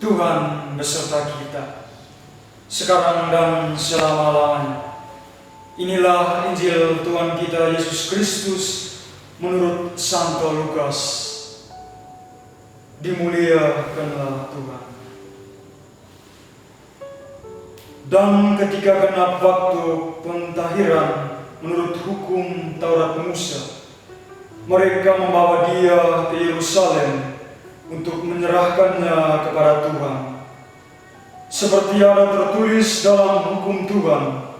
Tuhan beserta kita, sekarang dan selama-lamanya. Inilah Injil Tuhan kita Yesus Kristus menurut Santo Lukas. Dimuliakanlah Tuhan. Dan ketika genap waktu pentahiran menurut hukum Taurat Musa, mereka membawa dia ke Yerusalem untuk menyerahkannya kepada Tuhan. Seperti ada tertulis dalam hukum Tuhan,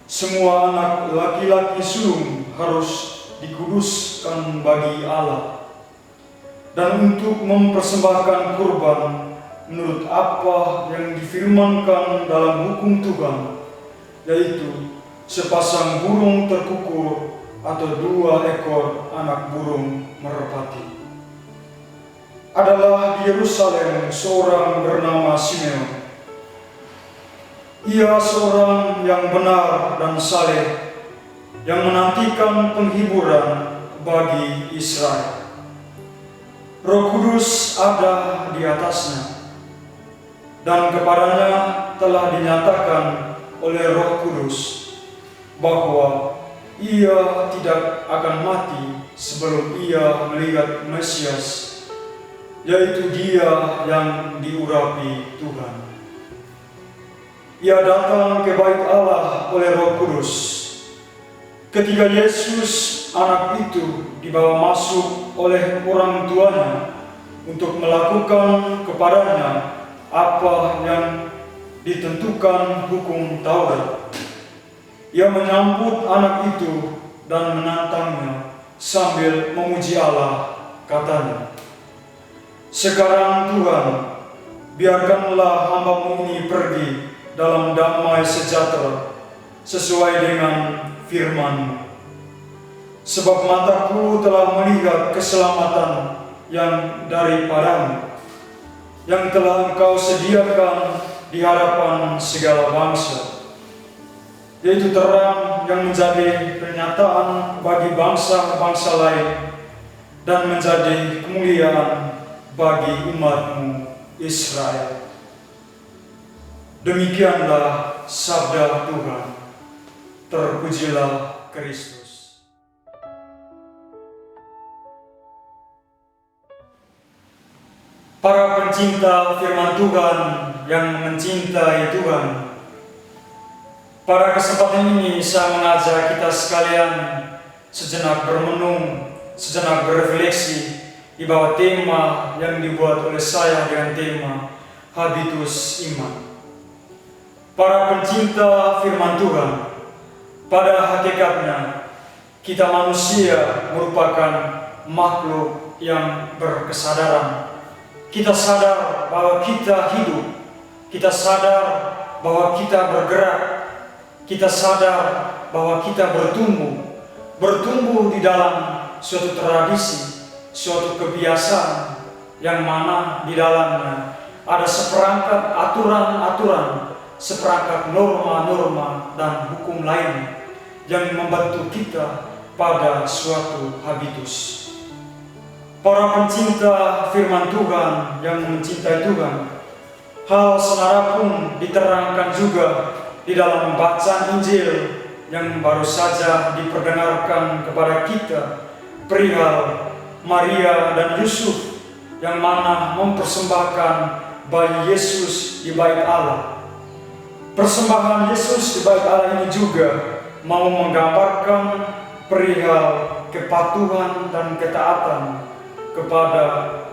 semua anak laki-laki sulung harus dikuduskan bagi Allah, dan untuk mempersembahkan kurban menurut apa yang difirmankan dalam hukum Tuhan, yaitu sepasang burung terkukur atau 2 ekor anak burung merpati. Adalah di Yerusalem seorang bernama Simeon. Ia seorang yang benar dan saleh, yang menantikan penghiburan bagi Israel. Roh Kudus ada di atasnya, dan kepadanya telah dinyatakan oleh Roh Kudus bahwa ia tidak akan mati sebelum ia melihat Mesias, yaitu Dia yang diurapi Tuhan. Ia datang ke bait Allah oleh Roh Kudus. Ketika Yesus anak itu dibawa masuk oleh orang tuanya untuk melakukan kepadanya apa yang ditentukan hukum Taurat, ia menyambut anak itu dan menantangnya sambil memuji Allah, katanya, "Sekarang Tuhan, biarkanlah hamba-Mu ini pergi dalam damai sejahtera sesuai dengan firman-Mu. Sebab mataku telah melihat keselamatan yang daripada-Mu, yang telah Engkau sediakan di hadapan segala bangsa, yaitu terang yang menjadi pernyataan bagi bangsa-bangsa lain dan menjadi kemuliaan bagi umat-Mu Israel." Demikianlah sabda Tuhan. Terpujilah Kristus. Para pencinta firman Tuhan yang mencintai Tuhan, pada kesempatan ini saya mengajak kita sekalian sejenak bermenung, sejenak berefleksi di bawah tema yang dibuat oleh saya dengan tema Habitus Iman. Para pencinta firman Tuhan, pada hakikatnya kita manusia merupakan makhluk yang berkesadaran. Kita sadar bahwa kita hidup, kita sadar bahwa kita bergerak, kita sadar bahwa kita bertumbuh di dalam suatu tradisi, suatu kebiasaan yang mana di dalamnya ada seperangkat aturan-aturan, seperangkat norma-norma dan hukum lain yang membantu kita pada suatu habitus. Para pencinta firman Tuhan yang mencintai Tuhan, hal senada pun diterangkan juga di dalam bacaan Injil yang baru saja diperdengarkan kepada kita perihal Maria dan Yusuf yang mana mempersembahkan bayi Yesus di bait Allah. Persembahan Yesus di bait Allah ini juga mau menggambarkan perihal kepatuhan dan ketaatan kepada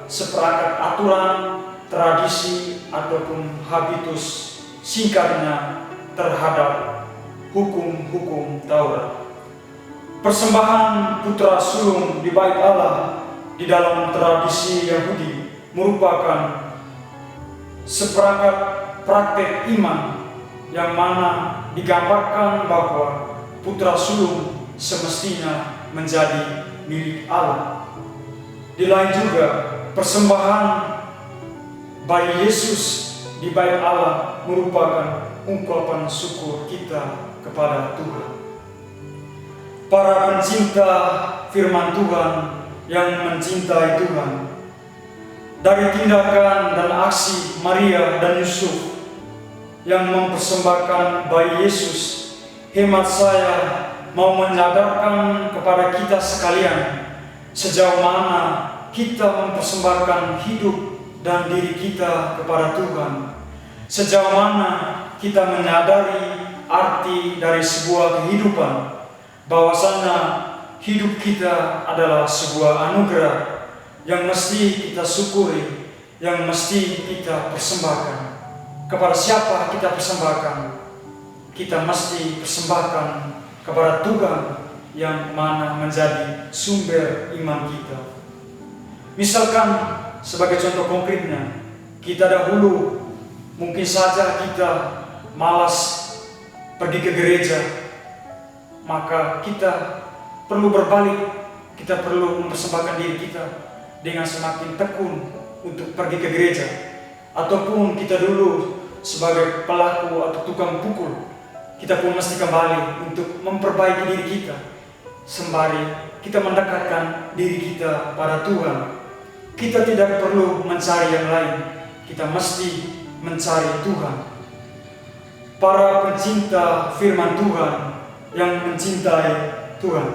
seperangkat aturan, tradisi, ataupun habitus, singkatnya terhadap hukum-hukum Taurat. Persembahan putra sulung di bait Allah di dalam tradisi Yahudi merupakan seperangkat praktek iman yang mana digambarkan bahwa putra sulung semestinya menjadi milik Allah. Di lain juga, persembahan bayi Yesus di bait Allah merupakan ungkapan syukur kita kepada Tuhan. Para pencinta firman Tuhan yang mencintai Tuhan, dari tindakan dan aksi Maria dan Yusuf yang mempersembahkan bayi Yesus, hemat saya mau menyadarkan kepada kita sekalian sejauh mana kita mempersembahkan hidup dan diri kita kepada Tuhan, sejauh mana kita menyadari arti dari sebuah kehidupan, bahwasanya hidup kita adalah sebuah anugerah yang mesti kita syukuri, yang mesti kita persembahkan. Kepada siapa kita persembahkan? Kita mesti persembahkan kepada Tuhan yang mana menjadi sumber iman kita. Misalkan sebagai contoh konkretnya, kita dahulu mungkin saja kita malas pergi ke gereja, maka kita perlu berbalik, kita perlu mempersembahkan diri kita dengan semakin tekun untuk pergi ke gereja. Ataupun kita dulu sebagai pelaku atau tukang pukul, kita pun mesti kembali untuk memperbaiki diri kita, sembari kita mendekatkan diri kita pada Tuhan. Kita tidak perlu mencari yang lain, kita mesti mencari Tuhan. Para pencinta firman Tuhan yang mencintai Tuhan.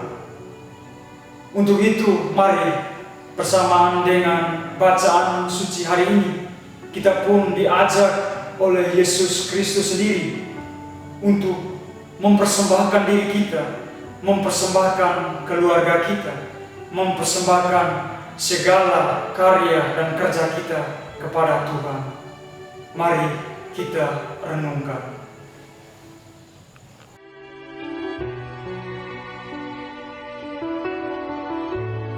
Untuk itu, mari bersamaan dengan bacaan suci hari ini, kita pun diajak oleh Yesus Kristus sendiri untuk mempersembahkan diri kita, mempersembahkan keluarga kita, mempersembahkan segala karya dan kerja kita kepada Tuhan. Mari kita renungkan.